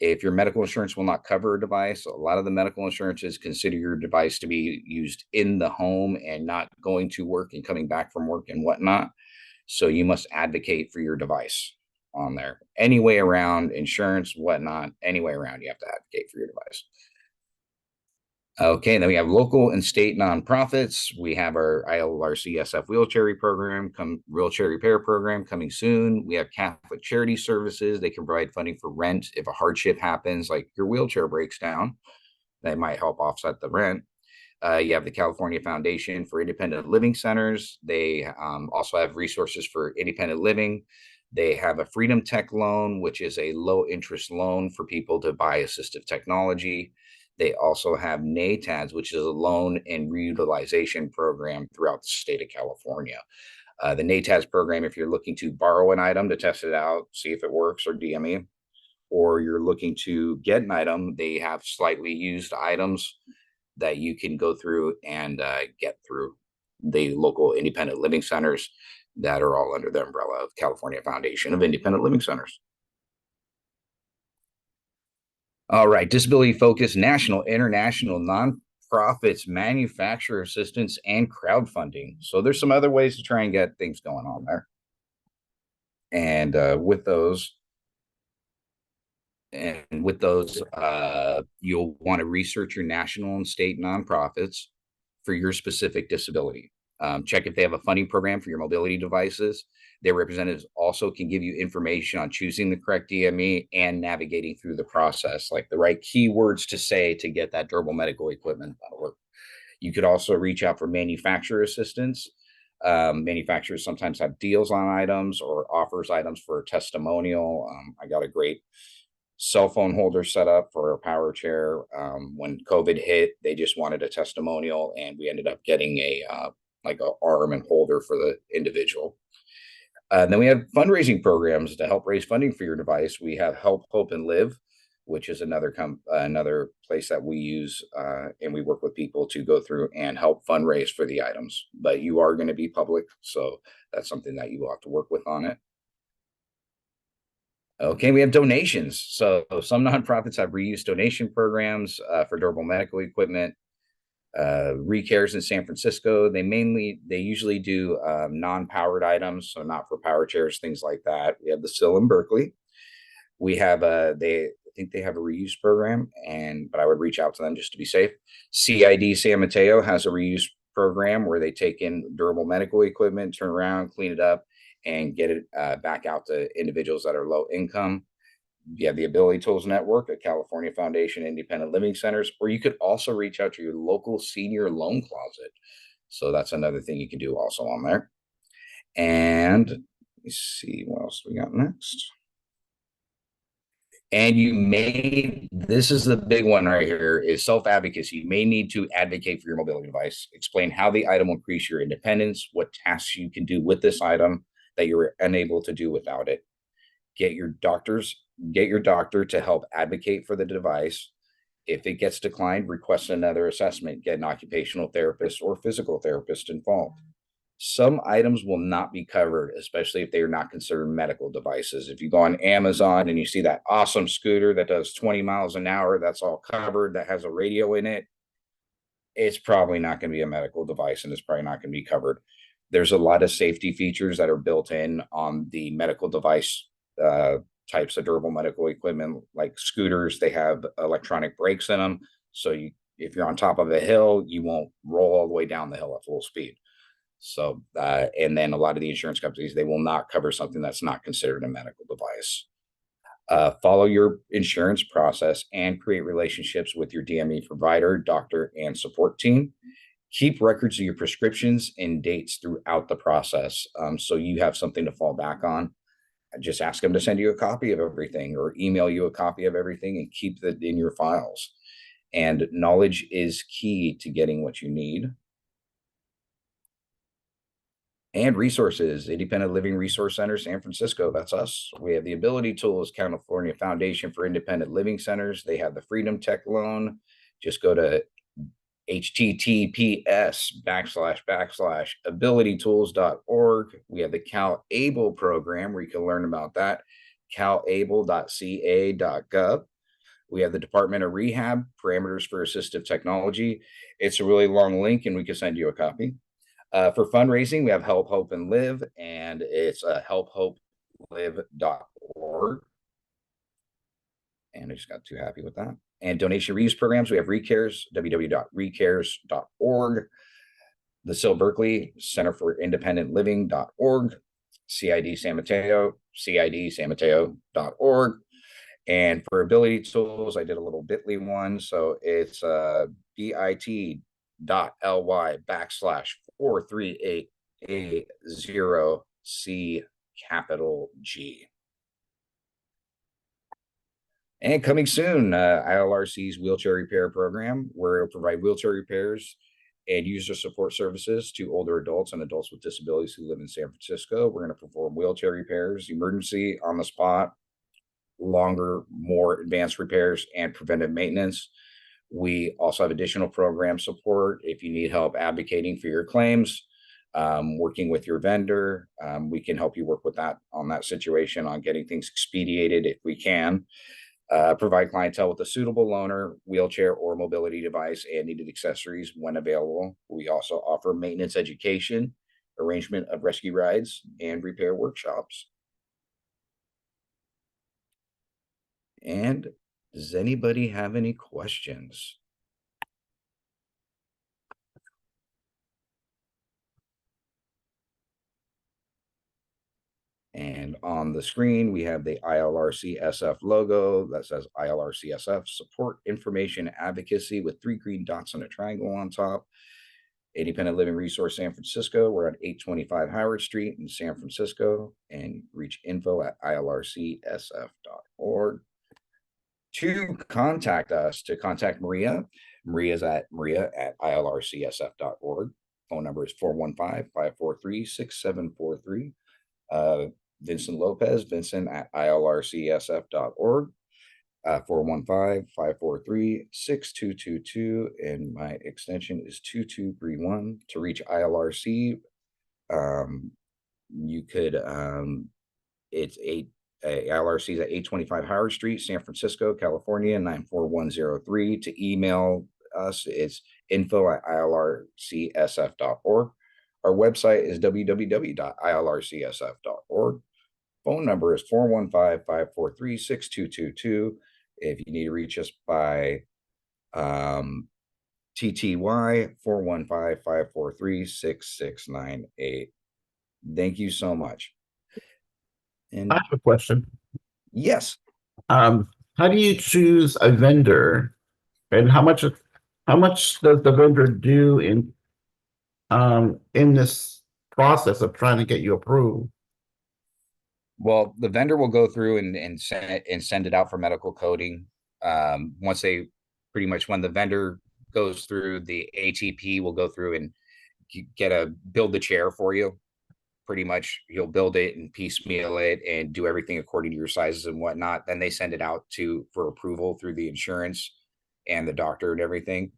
If your medical insurance will not cover a device, a lot of the medical insurances consider your device to be used in the home and not going to work and coming back from work and whatnot. So you must advocate for your device on there. Any way around insurance, whatnot, any way around, you have to advocate for your device. Okay, then we have local and state nonprofits. We have our ILRCSF wheelchair repair program coming soon. We have Catholic Charity Services. They can provide funding for rent if a hardship happens, like your wheelchair breaks down. That might help offset the rent. You have the California Foundation for Independent Living Centers. They also have resources for independent living. They have a Freedom Tech loan, which is a low interest loan for people to buy assistive technology. They also have NATADS, which is a loan and reutilization program throughout the state of California. The NATADS program, if you're looking to borrow an item to test it out, see if it works, or DME, or you're looking to get an item, they have slightly used items that you can go through and get through the local independent living centers that are all under the umbrella of California Foundation of Independent Living Centers. All right, disability-focused national, international, nonprofits, manufacturer assistance, and crowdfunding. So there's some other ways to try and get things going on there. And with those, you'll want to research your national and state nonprofits for your specific disability. Check if they have a funding program for your mobility devices. Their representatives also can give you information on choosing the correct DME and navigating through the process, like the right keywords to say to get that durable medical equipment that'll work. You could also reach out for manufacturer assistance. Manufacturers sometimes have deals on items or offers items for a testimonial. I got a great cell phone holder set up for a power chair. When COVID hit, they just wanted a testimonial, and we ended up getting a arm and holder for the individual. Then we have fundraising programs to help raise funding for your device. We have Help, Hope, and Live, which is another place that we use, and we work with people to go through and help fundraise for the items. But you are going to be public, so that's something that you will have to work with on it. Okay, we have donations. So some nonprofits have reuse donation programs for durable medical equipment. Recares in San Francisco, they usually do non-powered items, so not for power chairs, things like that. We have the SIL in Berkeley. We have I think they have a reuse program, but I would reach out to them just to be safe. CID San Mateo has a reuse program where they take in durable medical equipment, turn around, clean it up, and get it back out to individuals that are low income. You have the Ability Tools Network at California Foundation Independent Living Centers, or you could also reach out to your local senior loan closet. So that's another thing you can do also on there. And let me see what else we got next. And this is the big one right here, is self-advocacy. You may need to advocate for your mobility device, explain how the item will increase your independence, what tasks you can do with this item that you're unable to do without it. Get your doctor to help advocate for the device. If it gets declined, request another assessment, get an occupational therapist or physical therapist involved. Some items will not be covered, especially if they are not considered medical devices. If you go on Amazon and you see that awesome scooter that does 20 miles an hour, that's all covered, that has a radio in it, it's probably not going to be a medical device, and it's probably not going to be covered. There's a lot of safety features that are built in on the medical device types of durable medical equipment, like scooters. They have electronic brakes in them, so if you're on top of a hill, you won't roll all the way down the hill at full speed. So, and then a lot of the insurance companies, they will not cover something that's not considered a medical device. Follow your insurance process and create relationships with your DME provider, doctor, and support team. Keep records of your prescriptions and dates throughout the process, so you have something to fall back on. Just ask them to send you a copy of everything or email you a copy of everything and keep that in your files. And knowledge is key to getting what you need. And resources, Independent Living Resource Center, San Francisco. That's us. We have the Ability Tools, California Foundation for Independent Living Centers. They have the Freedom Tech Loan. Just go to https://abilitytools.org. We have the Cal Able program where you can learn about that. calable.ca.gov. We have the Department of Rehab, Parameters for Assistive Technology. It's a really long link, and we can send you a copy. For fundraising, we have Help, Hope, and Live, and it's helphopelive.org. And I just got too happy with that. And donation reuse programs, we have ReCares, www.recares.org. The SIL Berkeley, Center for Independent Living.org. CID San Mateo, cidsanmateo.org. And for Ability Tools, I did a little bit.ly one. So it's bit.ly/438A0C capital G. And coming soon, ILRC's wheelchair repair program, where it'll provide wheelchair repairs and user support services to older adults and adults with disabilities who live in San Francisco. We're going to perform wheelchair repairs, emergency, on the spot, longer, more advanced repairs, and preventive maintenance. We also have additional program support if you need help advocating for your claims, working with your vendor. We can help you work with that on that situation on getting things expedited if we can. Provide clientele with a suitable loaner, wheelchair, or mobility device and needed accessories when available. We also offer maintenance education, arrangement of rescue rides, and repair workshops. And does anybody have any questions? And on the screen, we have the ILRCSF logo that says ILRCSF, Support Information Advocacy, with 3 green dots and a triangle on top. Independent Living Resource San Francisco. We're on 825 Howard Street in San Francisco, and reach info@ilrcsf.org. To contact us, to contact Maria, Maria's at maria@ilrcsf.org. Phone number is 415-543-6743. Vincent Lopez, Vincent@ilrcsf.org. 415-543-6222, and my extension is 2231. To reach ILRC, you could, it's ILRC is at 825 Howard Street, San Francisco, California, 94103. To email us, it's info@ilrcsf.org. Our website is www.ilrcsf.org. Phone number is 415-543-6222. If you need to reach us by TTY, 415-543-6698. Thank you so much. And I have a question. yes, How do you choose a vendor, and how much does the vendor do in this process of trying to get you approved? well, the vendor will go through and send it out for medical coding. Once they pretty much, when the vendor goes through, the ATP will go through and build the chair for you. Pretty much, he'll build it and piecemeal it and do everything according to your sizes and whatnot. Then they send it out for approval through the insurance and the doctor and everything.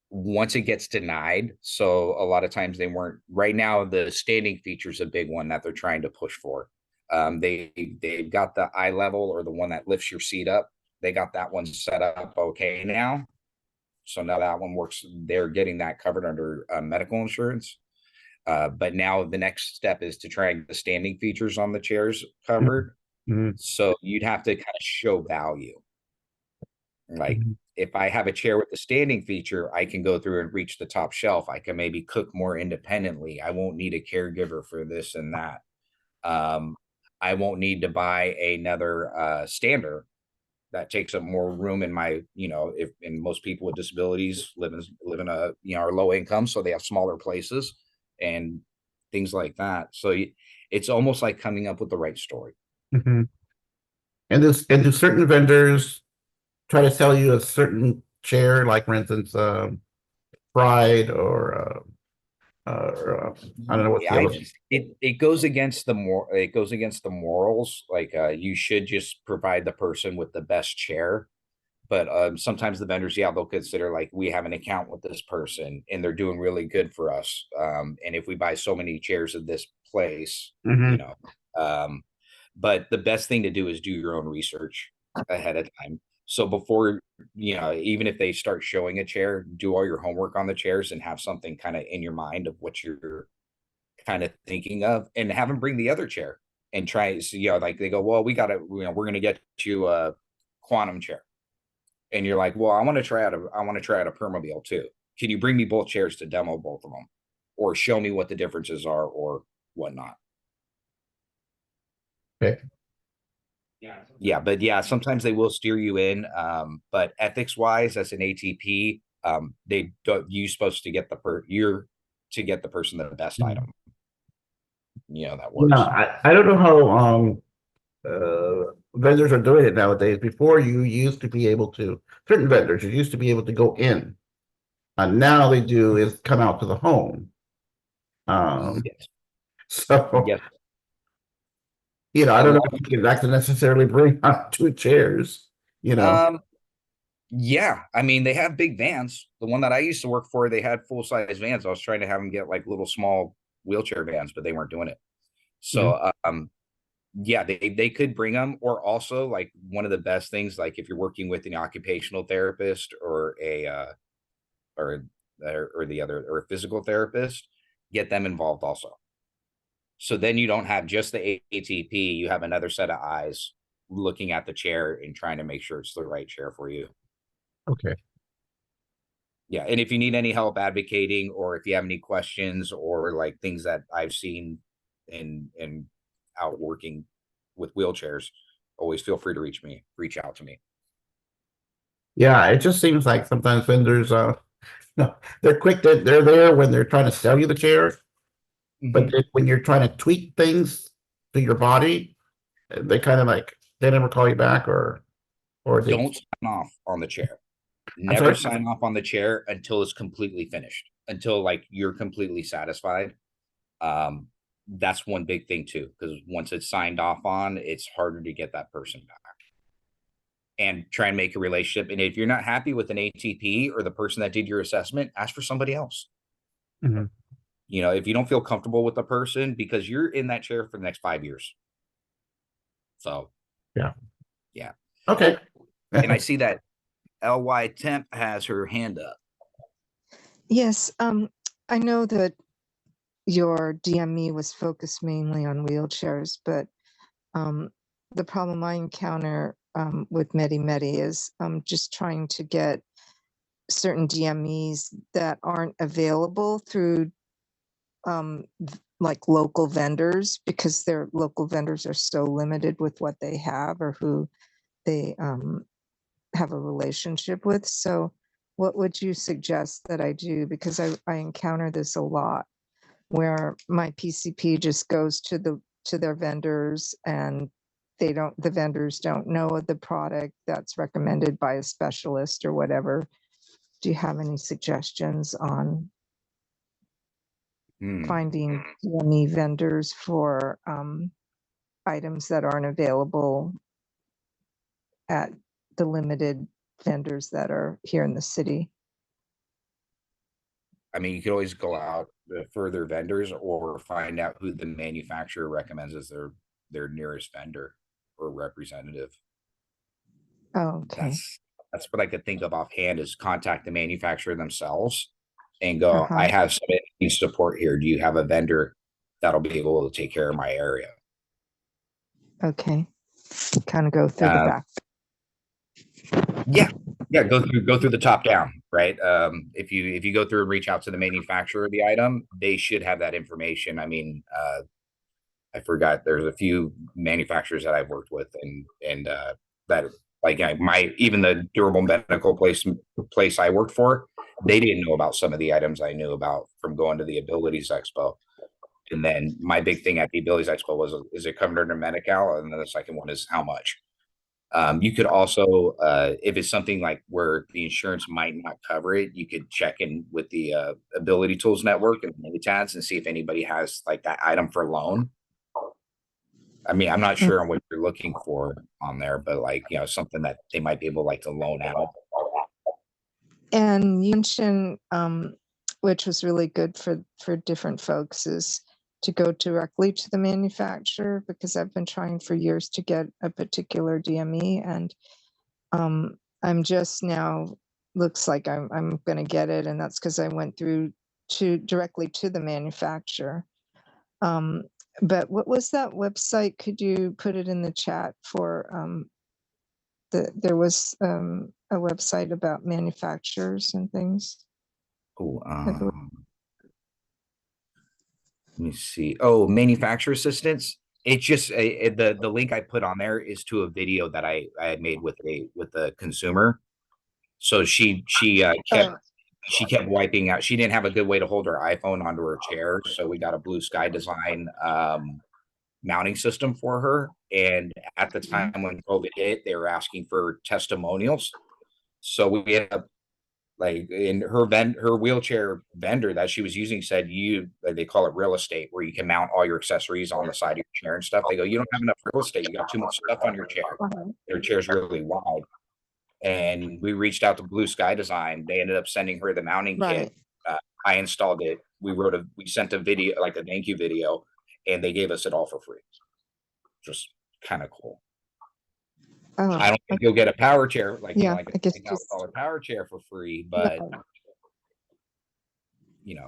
Once it gets denied, so a lot of times they weren't. Right now, the standing feature is a big one that they're trying to push for. They've got the eye level, or the one that lifts your seat up. They got that one set up okay now. So now that one works. They're getting that covered under medical insurance. But now the next step is to try and get the standing features on the chairs covered. Mm-hmm. So you'd have to kind of show value. Like Mhm. if I have a chair with a standing feature, I can go through and reach the top shelf. I can maybe cook more independently. I won't need a caregiver for this and that. Um, I won't need to buy another stander that takes up more room in my, if and most people with disabilities live in a are low income, so they have smaller places and things like that. So it's almost like coming up with the right story. Mhm. And do certain vendors try to sell you a certain chair, like for instance, Pride or I don't know what's the I other. just it goes against the morals. Like you should just provide the person with the best chair. But sometimes the vendors, yeah, they'll consider like we have an account with this person and they're doing really good for us. And if we buy so many chairs at this place, you Mhm. know, um, but the best thing to do is do your own research ahead of time. So before, even if they start showing a chair, do all your homework on the chairs and have something kind of in your mind of what you're kind of thinking of, and have them bring the other chair and try. So, like they go, well, we're going to get you a quantum chair. And you're like, well, I want to try out a Permobil too. Can you bring me both chairs to demo both of them, or show me what the differences are, or whatnot? Okay. Yeah, but yeah, sometimes they will steer you in. But ethics wise, as an ATP, they don't. You're supposed to get you're to get the person the best Mhm. item. That Yeah, works. I don't know how vendors are doing it nowadays. Before you used to be able to, certain vendors, you used to be able to go in. And now they do is come out to the home. Yes, So, yes. I A don't know lot. if you can actually necessarily bring out two chairs. Yeah, I mean, they have big vans. The one that I used to work for, they had full size vans. I was trying to have them get like little small wheelchair vans, but they weren't doing it. Mhm. So, yeah, they could bring them, or also like one of the best things, like if you're working with an occupational therapist or or or a physical therapist, get them involved also. So then you don't have just the ATP, you have another set of eyes looking at the chair and trying to make sure it's the right chair for you. Okay. Yeah, and if you need any help advocating, or if you have any questions or like things that I've seen in out working with wheelchairs, always feel free to reach out to me. Yeah, it just seems like sometimes vendors, no, they're quick. They're there when they're trying to sell you the chair, but Mhm. when you're trying to tweak things to your body, they kind of like they never call you back, or they. Don't sign off on the chair. I'm Never sorry. sign off on the chair until it's completely finished, until like you're completely satisfied. Um, that's one big thing too, because once it's signed off on, it's harder to get that person back and try and make a relationship. And if you're not happy with an ATP or the person that did your assessment, ask for somebody else. Mhm. If you don't feel comfortable with the person, because you're in that chair for the next 5 years. So, Yeah. yeah. Okay. Oh, and I see that LY Temp has her hand up. Yes, I know that your DME was focused mainly on wheelchairs, but um, the problem I encounter with Medi is just trying to get certain DMEs that aren't available through like local vendors, because their local vendors are so limited with what they have or who they have a relationship with. So what would you suggest that I do? Because I encounter this a lot, where my PCP just goes to their vendors, and the vendors don't know of the product that's recommended by a specialist or whatever. Do you have any suggestions on Hmm. finding DME vendors for items that aren't available at the limited vendors that are here in the city? I mean, you could always go out to further vendors or find out who the manufacturer recommends as their nearest vendor or representative. Oh, okay. That's what I could think of offhand, is contact the manufacturer themselves and go, Uh-huh. I have some support here. Do you have a vendor that'll be able to take care of my area? Okay. Kind of go through the Uh, back. yeah, Yeah, go through the top down, right? If you go through and reach out to the manufacturer of the item, they should have that information. I mean, I forgot there's a few manufacturers that I've worked with and that like my even the durable medical place I worked for, they didn't know about some of the items I knew about from going to the Abilities Expo. And then my big thing at the Abilities Expo was, is it covered under Medi-Cal? And then the second one is how much. You could also, if it's something like where the insurance might not cover it, you could check in with the Ability Tools Network and Tabs and see if anybody has like that item for loan. I mean, I'm not sure on what you're looking for on there, but like, you know, something that they might be able like to loan out. And you mentioned, which was really good for different folks, is to go directly to the manufacturer, because I've been trying for years to get a particular DME, and I'm just now, looks like I'm going to get it, and that's because I went through directly to the manufacturer. But what was that website? Could you put it in the chat for there was a website about manufacturers and things. Oh, let me see. Oh, manufacturer assistance. It's just the link I put on there is to a video that I had made with a consumer. So she kept wiping out. She didn't have a good way to hold her iPhone onto her chair, so we got a Blue Sky Design mounting system for her. And at the time when COVID hit, they were asking for testimonials. So we ended up like in her wheelchair vendor that she was using said they call it real estate, where you can mount all your accessories on the side of your chair and stuff. They go, you don't have enough real estate. You got too much stuff on your chair. Their chair's really wide. And we reached out to Blue Sky Design. They ended up sending her the mounting kit. I installed it. We sent a video, like a thank you video, and they gave us it all for free. Just kind of cool. I don't think you'll get a power chair like I guess a just $1,000 power chair for free, but you know,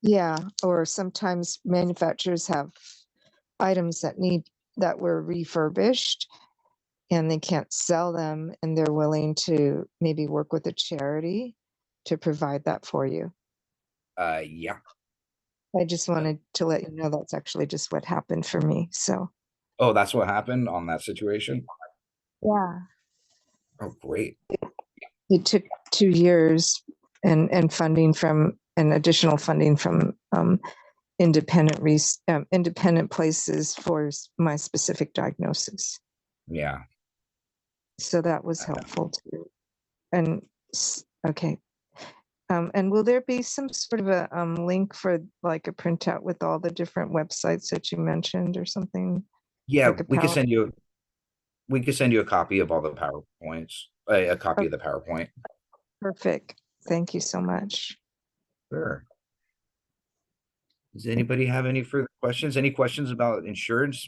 yeah. Or sometimes manufacturers have items that were refurbished and they can't sell them, and they're willing to maybe work with a charity to provide that for you. Yeah. I just wanted to let you know that's actually just what happened for me. So. Oh, that's what happened on that situation? Yeah. Oh, great. It took 2 years and additional funding from independent places for my specific diagnosis. Yeah. So that was helpful too. And okay. And will there be some sort of a link for like a printout with all the different websites that you mentioned or something? Yeah, like we could send you a copy of all the PowerPoints, a copy of the PowerPoint. Perfect. Thank you so much. Sure. Does anybody have any further questions? Any questions about insurance?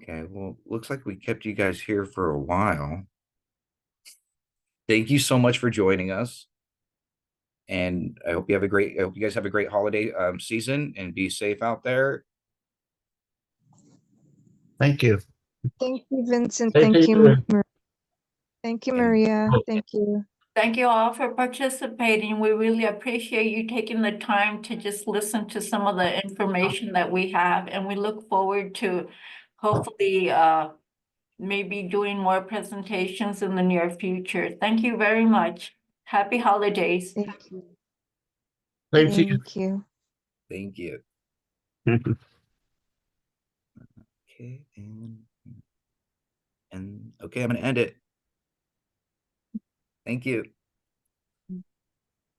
Okay, well, looks like we kept you guys here for a while. Thank you so much for joining us. And I hope you guys have a great holiday season and be safe out there. Thank you. Thank you, Vincent. Thank Thank you. you. Thank you, Maria. Thank you. Thank you all for participating. We really appreciate you taking the time to just listen to some of the information that we have, and we look forward to hopefully maybe doing more presentations in the near future. Thank you very much. Happy holidays. Thank you. Thank you. Thank you. Thank you. Okay, and okay, I'm gonna end it. Thank you.